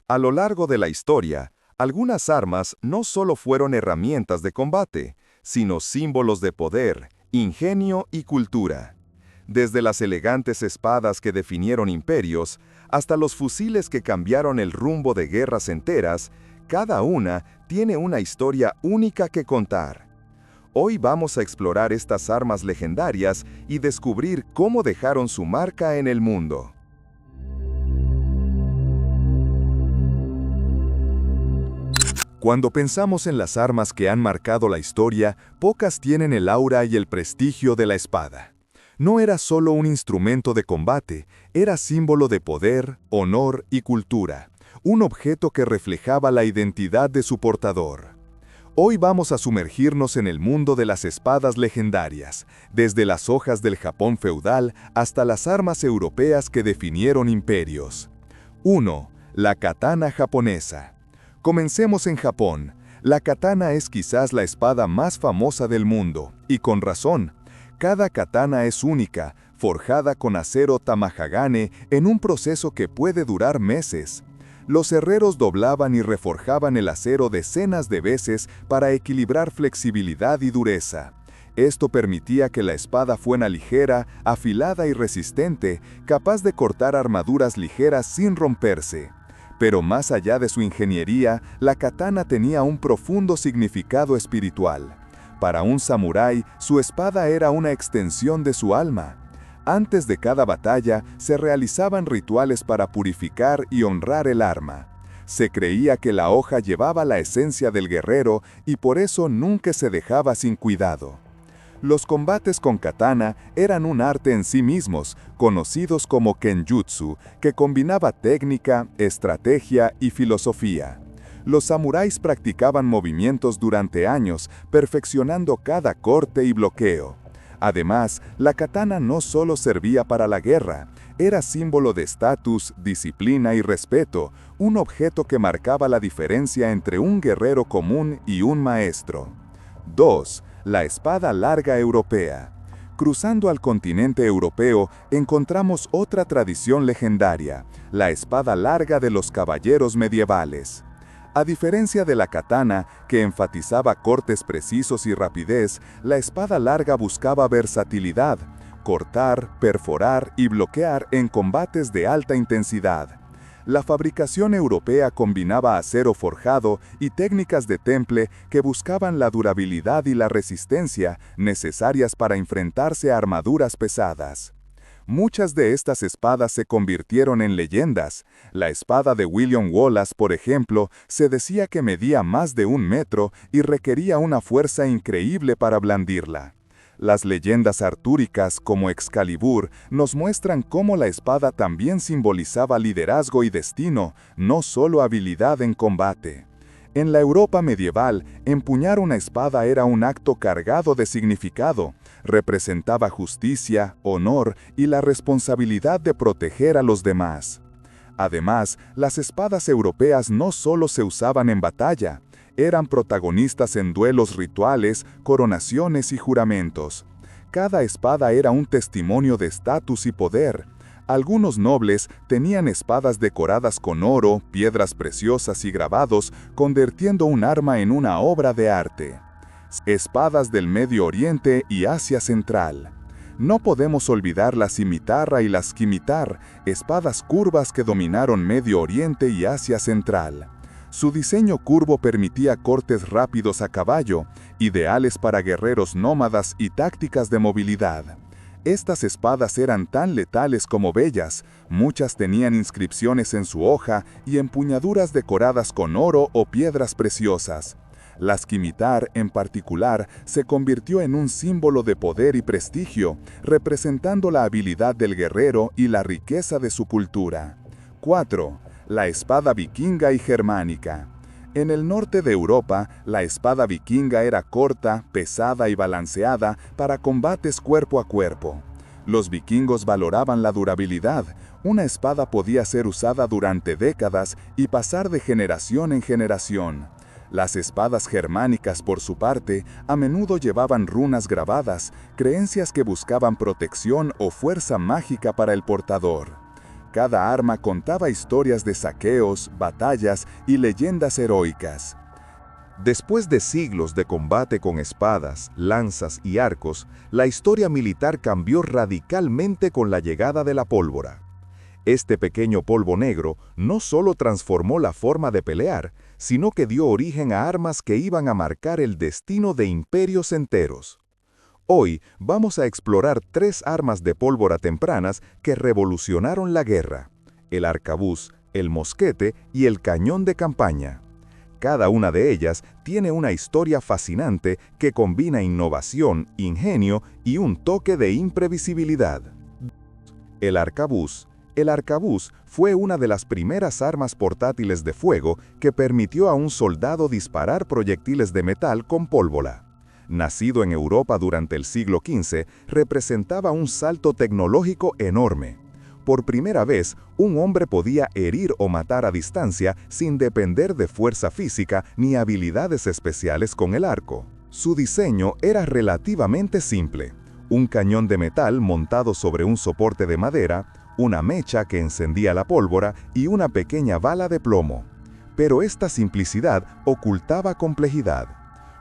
A lo largo de la historia, algunas armas no solo fueron herramientas de combate, sino símbolos de poder, ingenio y cultura. Desde las elegantes espadas que definieron imperios, hasta los fusiles que cambiaron el rumbo de guerras enteras, cada una tiene una historia única que contar. Hoy vamos a explorar estas armas legendarias y descubrir cómo dejaron su marca en el mundo. Cuando pensamos en las armas que han marcado la historia, pocas tienen el aura y el prestigio de la espada. No era solo un instrumento de combate, era símbolo de poder, honor y cultura, un objeto que reflejaba la identidad de su portador. Hoy vamos a sumergirnos en el mundo de las espadas legendarias, desde las hojas del Japón feudal hasta las armas europeas que definieron imperios. 1. La katana japonesa. Comencemos en Japón. La katana es quizás la espada más famosa del mundo, y con razón. Cada katana es única, forjada con acero tamahagane en un proceso que puede durar meses. Los herreros doblaban y reforjaban el acero decenas de veces para equilibrar flexibilidad y dureza. Esto permitía que la espada fuera ligera, afilada y resistente, capaz de cortar armaduras ligeras sin romperse. Pero más allá de su ingeniería, la katana tenía un profundo significado espiritual. Para un samurái, su espada era una extensión de su alma. Antes de cada batalla, se realizaban rituales para purificar y honrar el arma. Se creía que la hoja llevaba la esencia del guerrero y por eso nunca se dejaba sin cuidado. Los combates con katana eran un arte en sí mismos, conocidos como kenjutsu, que combinaba técnica, estrategia y filosofía. Los samuráis practicaban movimientos durante años, perfeccionando cada corte y bloqueo. Además, la katana no solo servía para la guerra, era símbolo de estatus, disciplina y respeto, un objeto que marcaba la diferencia entre un guerrero común y un maestro. 2. La espada larga europea. Cruzando al continente europeo, encontramos otra tradición legendaria, la espada larga de los caballeros medievales. A diferencia de la katana, que enfatizaba cortes precisos y rapidez, la espada larga buscaba versatilidad, cortar, perforar y bloquear en combates de alta intensidad. La fabricación europea combinaba acero forjado y técnicas de temple que buscaban la durabilidad y la resistencia necesarias para enfrentarse a armaduras pesadas. Muchas de estas espadas se convirtieron en leyendas. La espada de William Wallace, por ejemplo, se decía que medía más de 1 metro y requería una fuerza increíble para blandirla. Las leyendas artúricas, como Excalibur, nos muestran cómo la espada también simbolizaba liderazgo y destino, no solo habilidad en combate. En la Europa medieval, empuñar una espada era un acto cargado de significado. Representaba justicia, honor y la responsabilidad de proteger a los demás. Además, las espadas europeas no solo se usaban en batalla, eran protagonistas en duelos rituales, coronaciones y juramentos. Cada espada era un testimonio de estatus y poder. Algunos nobles tenían espadas decoradas con oro, piedras preciosas y grabados, convirtiendo un arma en una obra de arte. Espadas del Medio Oriente y Asia Central. No podemos olvidar la cimitarra y la scimitar, espadas curvas que dominaron Medio Oriente y Asia Central. Su diseño curvo permitía cortes rápidos a caballo, ideales para guerreros nómadas y tácticas de movilidad. Estas espadas eran tan letales como bellas, muchas tenían inscripciones en su hoja y empuñaduras decoradas con oro o piedras preciosas. La scimitar, en particular, se convirtió en un símbolo de poder y prestigio, representando la habilidad del guerrero y la riqueza de su cultura. 4. La espada vikinga y germánica. En el norte de Europa, la espada vikinga era corta, pesada y balanceada para combates cuerpo a cuerpo. Los vikingos valoraban la durabilidad. Una espada podía ser usada durante décadas y pasar de generación en generación. Las espadas germánicas, por su parte, a menudo llevaban runas grabadas, creencias que buscaban protección o fuerza mágica para el portador. Cada arma contaba historias de saqueos, batallas y leyendas heroicas. Después de siglos de combate con espadas, lanzas y arcos, la historia militar cambió radicalmente con la llegada de la pólvora. Este pequeño polvo negro no solo transformó la forma de pelear, sino que dio origen a armas que iban a marcar el destino de imperios enteros. Hoy vamos a explorar 3 armas de pólvora tempranas que revolucionaron la guerra: el arcabuz, el mosquete y el cañón de campaña. Cada una de ellas tiene una historia fascinante que combina innovación, ingenio y un toque de imprevisibilidad. El arcabuz. El arcabuz fue una de las primeras armas portátiles de fuego que permitió a un soldado disparar proyectiles de metal con pólvora. Nacido en Europa durante el siglo XV, representaba un salto tecnológico enorme. Por primera vez, un hombre podía herir o matar a distancia sin depender de fuerza física ni habilidades especiales con el arco. Su diseño era relativamente simple: un cañón de metal montado sobre un soporte de madera, una mecha que encendía la pólvora y una pequeña bala de plomo. Pero esta simplicidad ocultaba complejidad.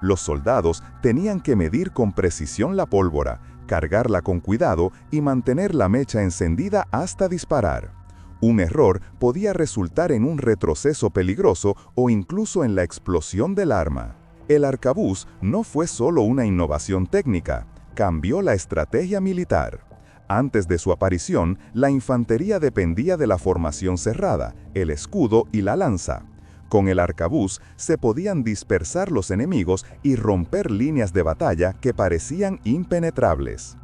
Los soldados tenían que medir con precisión la pólvora, cargarla con cuidado y mantener la mecha encendida hasta disparar. Un error podía resultar en un retroceso peligroso o incluso en la explosión del arma. El arcabuz no fue solo una innovación técnica, cambió la estrategia militar. Antes de su aparición, la infantería dependía de la formación cerrada, el escudo y la lanza. Con el arcabuz se podían dispersar los enemigos y romper líneas de batalla que parecían impenetrables.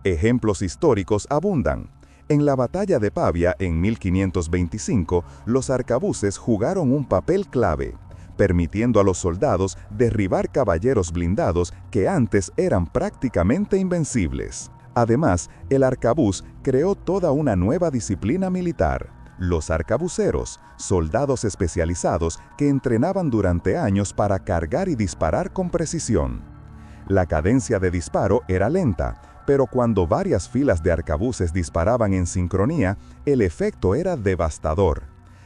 Ejemplos históricos abundan. En la batalla de Pavia en 1525, los arcabuces jugaron un papel clave, permitiendo a los soldados derribar caballeros blindados que antes eran prácticamente invencibles. Además, el arcabuz creó toda una nueva disciplina militar: los arcabuceros, soldados especializados que entrenaban durante años para cargar y disparar con precisión. La cadencia de disparo era lenta, pero cuando varias filas de arcabuces disparaban en sincronía, el efecto era devastador.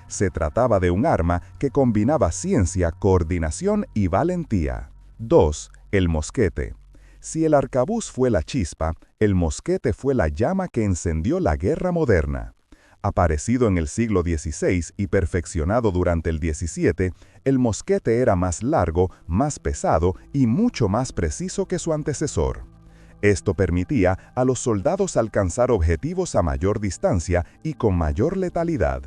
Se trataba de un arma que combinaba ciencia, coordinación y valentía. 2. El mosquete. Si el arcabuz fue la chispa, el mosquete fue la llama que encendió la guerra moderna. Aparecido en el siglo XVI y perfeccionado durante el XVII, el mosquete era más largo, más pesado y mucho más preciso que su antecesor. Esto permitía a los soldados alcanzar objetivos a mayor distancia y con mayor letalidad.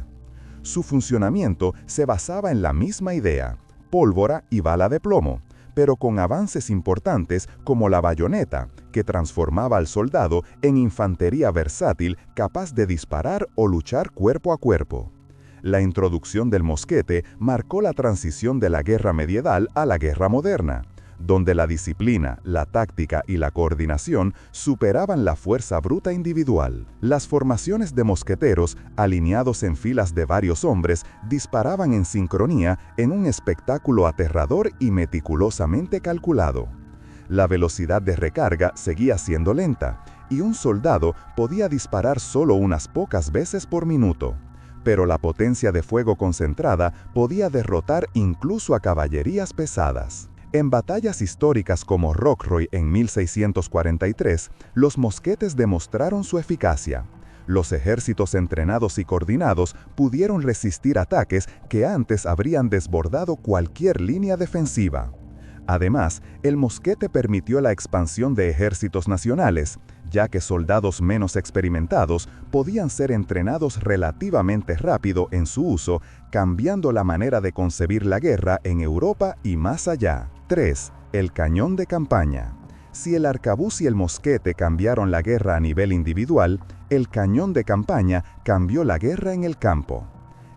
Su funcionamiento se basaba en la misma idea: pólvora y bala de plomo, pero con avances importantes como la bayoneta, que transformaba al soldado en infantería versátil capaz de disparar o luchar cuerpo a cuerpo. La introducción del mosquete marcó la transición de la guerra medieval a la guerra moderna, donde la disciplina, la táctica y la coordinación superaban la fuerza bruta individual. Las formaciones de mosqueteros, alineados en filas de varios hombres, disparaban en sincronía en un espectáculo aterrador y meticulosamente calculado. La velocidad de recarga seguía siendo lenta, y un soldado podía disparar solo unas pocas veces por minuto. Pero la potencia de fuego concentrada podía derrotar incluso a caballerías pesadas. En batallas históricas como Rocroi en 1643, los mosquetes demostraron su eficacia. Los ejércitos entrenados y coordinados pudieron resistir ataques que antes habrían desbordado cualquier línea defensiva. Además, el mosquete permitió la expansión de ejércitos nacionales, ya que soldados menos experimentados podían ser entrenados relativamente rápido en su uso, cambiando la manera de concebir la guerra en Europa y más allá. 3. El cañón de campaña. Si el arcabuz y el mosquete cambiaron la guerra a nivel individual, el cañón de campaña cambió la guerra en el campo.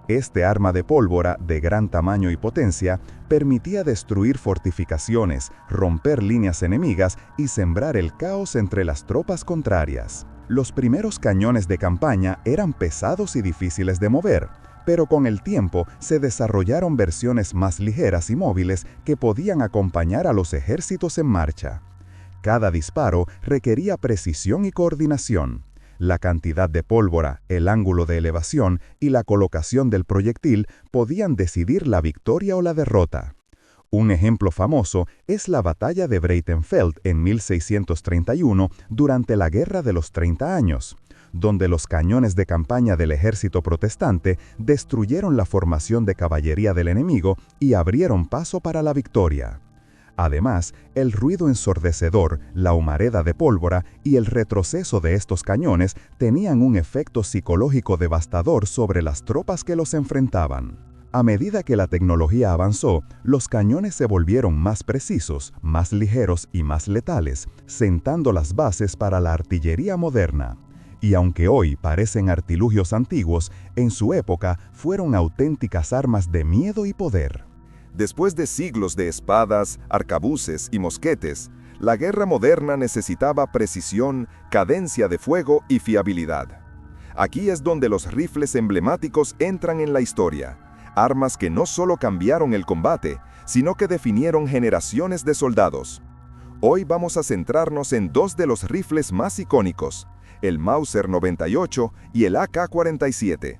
Este arma de pólvora, de gran tamaño y potencia, permitía destruir fortificaciones, romper líneas enemigas y sembrar el caos entre las tropas contrarias. Los primeros cañones de campaña eran pesados y difíciles de mover, pero con el tiempo se desarrollaron versiones más ligeras y móviles que podían acompañar a los ejércitos en marcha. Cada disparo requería precisión y coordinación. La cantidad de pólvora, el ángulo de elevación y la colocación del proyectil podían decidir la victoria o la derrota. Un ejemplo famoso es la batalla de Breitenfeld en 1631 durante la Guerra de los 30 años, donde los cañones de campaña del ejército protestante destruyeron la formación de caballería del enemigo y abrieron paso para la victoria. Además, el ruido ensordecedor, la humareda de pólvora y el retroceso de estos cañones tenían un efecto psicológico devastador sobre las tropas que los enfrentaban. A medida que la tecnología avanzó, los cañones se volvieron más precisos, más ligeros y más letales, sentando las bases para la artillería moderna. Y aunque hoy parecen artilugios antiguos, en su época fueron auténticas armas de miedo y poder. Después de siglos de espadas, arcabuces y mosquetes, la guerra moderna necesitaba precisión, cadencia de fuego y fiabilidad. Aquí es donde los rifles emblemáticos entran en la historia. Armas que no solo cambiaron el combate, sino que definieron generaciones de soldados. Hoy vamos a centrarnos en dos de los rifles más icónicos, el Mauser 98 y el AK-47.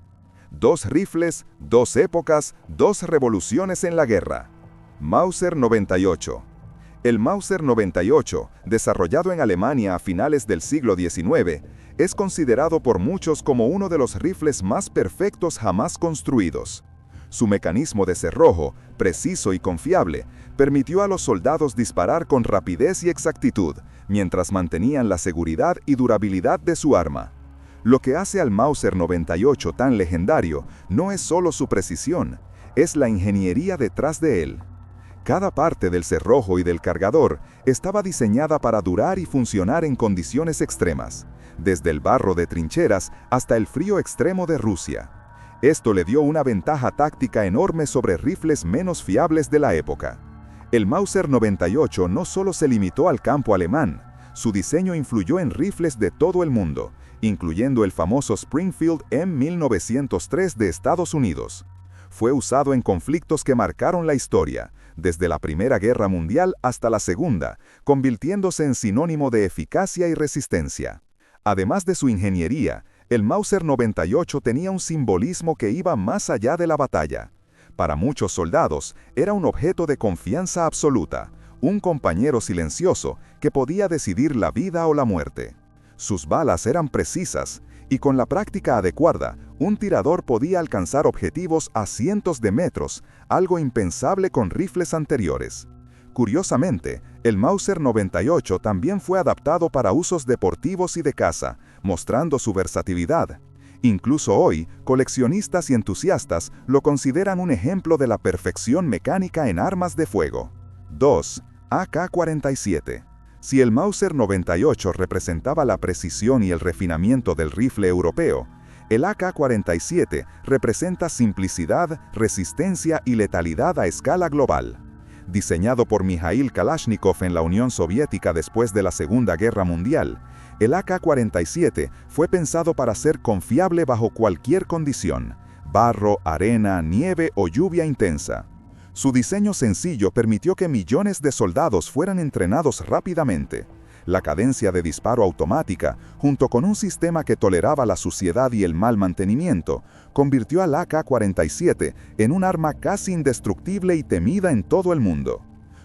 Dos rifles, dos épocas, dos revoluciones en la guerra. Mauser 98. El Mauser 98, desarrollado en Alemania a finales del siglo XIX, es considerado por muchos como uno de los rifles más perfectos jamás construidos. Su mecanismo de cerrojo, preciso y confiable, permitió a los soldados disparar con rapidez y exactitud, mientras mantenían la seguridad y durabilidad de su arma. Lo que hace al Mauser 98 tan legendario no es solo su precisión, es la ingeniería detrás de él. Cada parte del cerrojo y del cargador estaba diseñada para durar y funcionar en condiciones extremas, desde el barro de trincheras hasta el frío extremo de Rusia. Esto le dio una ventaja táctica enorme sobre rifles menos fiables de la época. El Mauser 98 no solo se limitó al campo alemán, su diseño influyó en rifles de todo el mundo, incluyendo el famoso Springfield M1903 de Estados Unidos. Fue usado en conflictos que marcaron la historia, desde la Primera Guerra Mundial hasta la Segunda, convirtiéndose en sinónimo de eficacia y resistencia. Además de su ingeniería, el Mauser 98 tenía un simbolismo que iba más allá de la batalla. Para muchos soldados, era un objeto de confianza absoluta, un compañero silencioso que podía decidir la vida o la muerte. Sus balas eran precisas, y con la práctica adecuada, un tirador podía alcanzar objetivos a cientos de metros, algo impensable con rifles anteriores. Curiosamente, el Mauser 98 también fue adaptado para usos deportivos y de caza, mostrando su versatilidad. Incluso hoy, coleccionistas y entusiastas lo consideran un ejemplo de la perfección mecánica en armas de fuego. 2. AK-47. Si el Mauser 98 representaba la precisión y el refinamiento del rifle europeo, el AK-47 representa simplicidad, resistencia y letalidad a escala global. Diseñado por Mikhail Kalashnikov en la Unión Soviética después de la Segunda Guerra Mundial, el AK-47 fue pensado para ser confiable bajo cualquier condición: barro, arena, nieve o lluvia intensa. Su diseño sencillo permitió que millones de soldados fueran entrenados rápidamente. La cadencia de disparo automática, junto con un sistema que toleraba la suciedad y el mal mantenimiento, convirtió al AK-47 en un arma casi indestructible y temida en todo el mundo.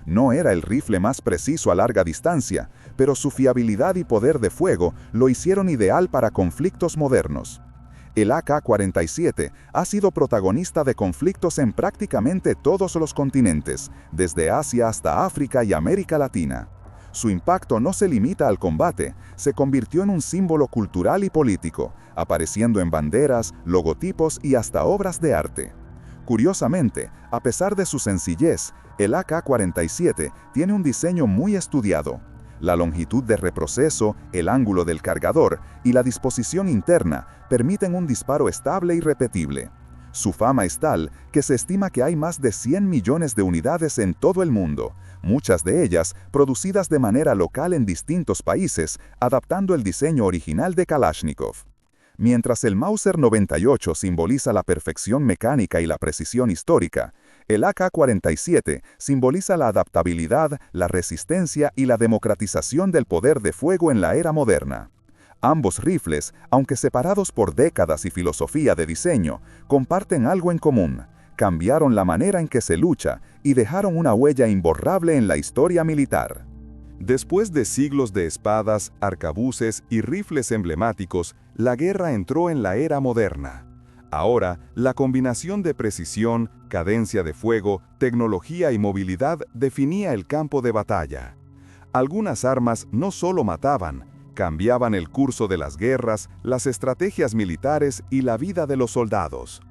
No era el rifle más preciso a larga distancia, pero su fiabilidad y poder de fuego lo hicieron ideal para conflictos modernos. El AK-47 ha sido protagonista de conflictos en prácticamente todos los continentes, desde Asia hasta África y América Latina. Su impacto no se limita al combate, se convirtió en un símbolo cultural y político, apareciendo en banderas, logotipos y hasta obras de arte. Curiosamente, a pesar de su sencillez, el AK-47 tiene un diseño muy estudiado. La longitud de reproceso, el ángulo del cargador y la disposición interna permiten un disparo estable y repetible. Su fama es tal que se estima que hay más de 100 millones de unidades en todo el mundo, muchas de ellas producidas de manera local en distintos países, adaptando el diseño original de Kalashnikov. Mientras el Mauser 98 simboliza la perfección mecánica y la precisión histórica, el AK-47 simboliza la adaptabilidad, la resistencia y la democratización del poder de fuego en la era moderna. Ambos rifles, aunque separados por décadas y filosofía de diseño, comparten algo en común: cambiaron la manera en que se lucha y dejaron una huella imborrable en la historia militar. Después de siglos de espadas, arcabuces y rifles emblemáticos, la guerra entró en la era moderna. Ahora, la combinación de precisión, cadencia de fuego, tecnología y movilidad definía el campo de batalla. Algunas armas no solo mataban, cambiaban el curso de las guerras, las estrategias militares y la vida de los soldados.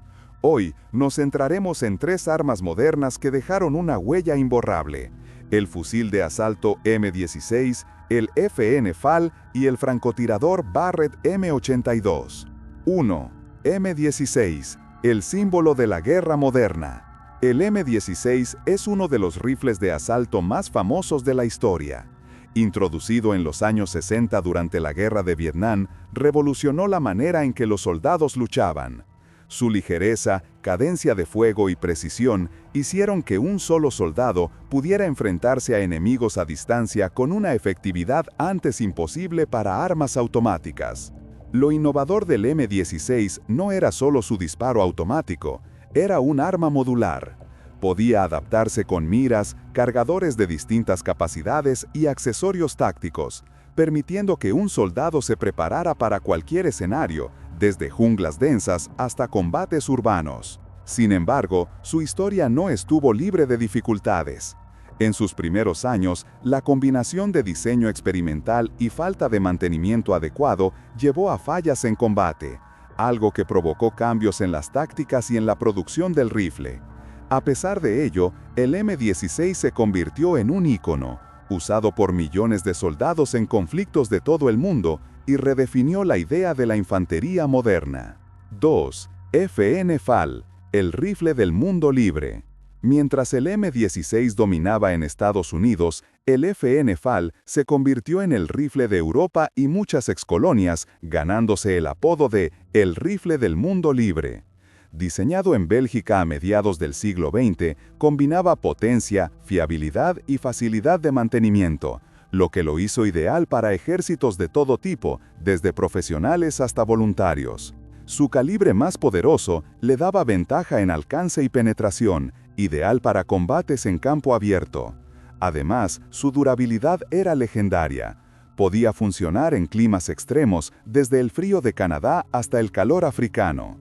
Hoy nos centraremos en 3 armas modernas que dejaron una huella imborrable: el fusil de asalto M16, el FN FAL y el francotirador Barrett M82. 1. M16, el símbolo de la guerra moderna. El M16 es uno de los rifles de asalto más famosos de la historia. Introducido en los años 60 durante la Guerra de Vietnam, revolucionó la manera en que los soldados luchaban. Su ligereza, cadencia de fuego y precisión hicieron que un solo soldado pudiera enfrentarse a enemigos a distancia con una efectividad antes imposible para armas automáticas. Lo innovador del M16 no era solo su disparo automático, era un arma modular. Podía adaptarse con miras, cargadores de distintas capacidades y accesorios tácticos, permitiendo que un soldado se preparara para cualquier escenario, desde junglas densas hasta combates urbanos. Sin embargo, su historia no estuvo libre de dificultades. En sus primeros años, la combinación de diseño experimental y falta de mantenimiento adecuado llevó a fallas en combate, algo que provocó cambios en las tácticas y en la producción del rifle. A pesar de ello, el M16 se convirtió en un ícono, usado por millones de soldados en conflictos de todo el mundo, y redefinió la idea de la infantería moderna. 2. FN FAL, el rifle del mundo libre. Mientras el M16 dominaba en Estados Unidos, el FN FAL se convirtió en el rifle de Europa y muchas excolonias, ganándose el apodo de el rifle del mundo libre. Diseñado en Bélgica a mediados del siglo XX, combinaba potencia, fiabilidad y facilidad de mantenimiento, lo que lo hizo ideal para ejércitos de todo tipo, desde profesionales hasta voluntarios. Su calibre más poderoso le daba ventaja en alcance y penetración, ideal para combates en campo abierto. Además, su durabilidad era legendaria. Podía funcionar en climas extremos, desde el frío de Canadá hasta el calor africano.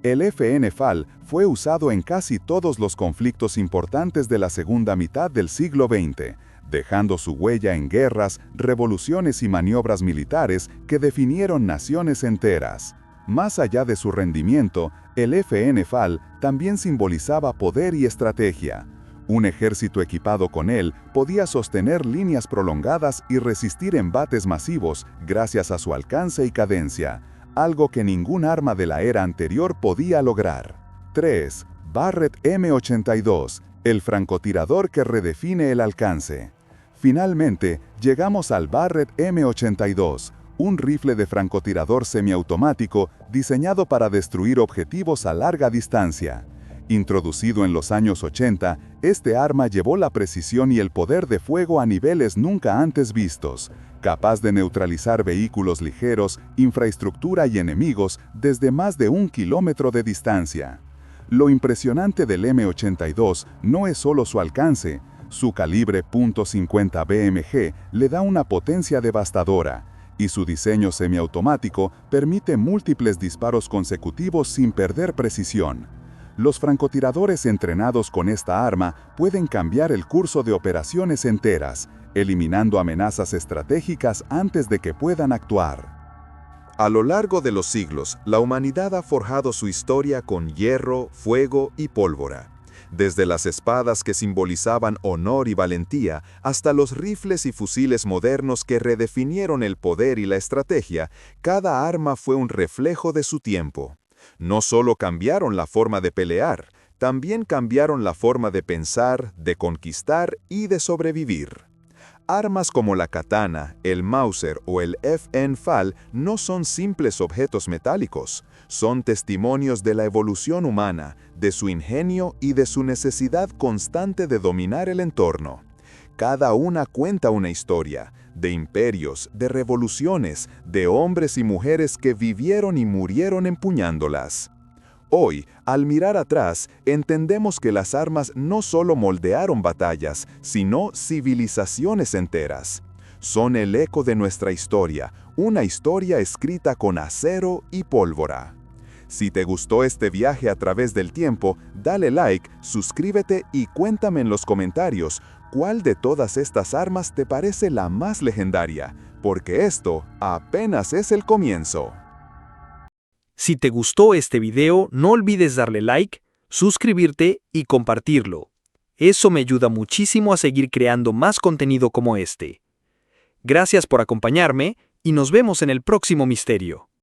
El FN FAL fue usado en casi todos los conflictos importantes de la segunda mitad del siglo XX, dejando su huella en guerras, revoluciones y maniobras militares que definieron naciones enteras. Más allá de su rendimiento, el FN FAL también simbolizaba poder y estrategia. Un ejército equipado con él podía sostener líneas prolongadas y resistir embates masivos gracias a su alcance y cadencia, algo que ningún arma de la era anterior podía lograr. 3. Barrett M82, el francotirador que redefine el alcance. Finalmente, llegamos al Barrett M82, un rifle de francotirador semiautomático diseñado para destruir objetivos a larga distancia. Introducido en los años 80, este arma llevó la precisión y el poder de fuego a niveles nunca antes vistos, capaz de neutralizar vehículos ligeros, infraestructura y enemigos desde más de 1 kilómetro de distancia. Lo impresionante del M82 no es solo su alcance. Su calibre .50 BMG le da una potencia devastadora, y su diseño semiautomático permite múltiples disparos consecutivos sin perder precisión. Los francotiradores entrenados con esta arma pueden cambiar el curso de operaciones enteras, eliminando amenazas estratégicas antes de que puedan actuar. A lo largo de los siglos, la humanidad ha forjado su historia con hierro, fuego y pólvora. Desde las espadas que simbolizaban honor y valentía, hasta los rifles y fusiles modernos que redefinieron el poder y la estrategia, cada arma fue un reflejo de su tiempo. No solo cambiaron la forma de pelear, también cambiaron la forma de pensar, de conquistar y de sobrevivir. Armas como la katana, el Mauser o el FN FAL no son simples objetos metálicos, son testimonios de la evolución humana, de su ingenio y de su necesidad constante de dominar el entorno. Cada una cuenta una historia, de imperios, de revoluciones, de hombres y mujeres que vivieron y murieron empuñándolas. Hoy, al mirar atrás, entendemos que las armas no solo moldearon batallas, sino civilizaciones enteras. Son el eco de nuestra historia, una historia escrita con acero y pólvora. Si te gustó este viaje a través del tiempo, dale like, suscríbete y cuéntame en los comentarios cuál de todas estas armas te parece la más legendaria, porque esto apenas es el comienzo. Si te gustó este video, no olvides darle like, suscribirte y compartirlo. Eso me ayuda muchísimo a seguir creando más contenido como este. Gracias por acompañarme y nos vemos en el próximo misterio.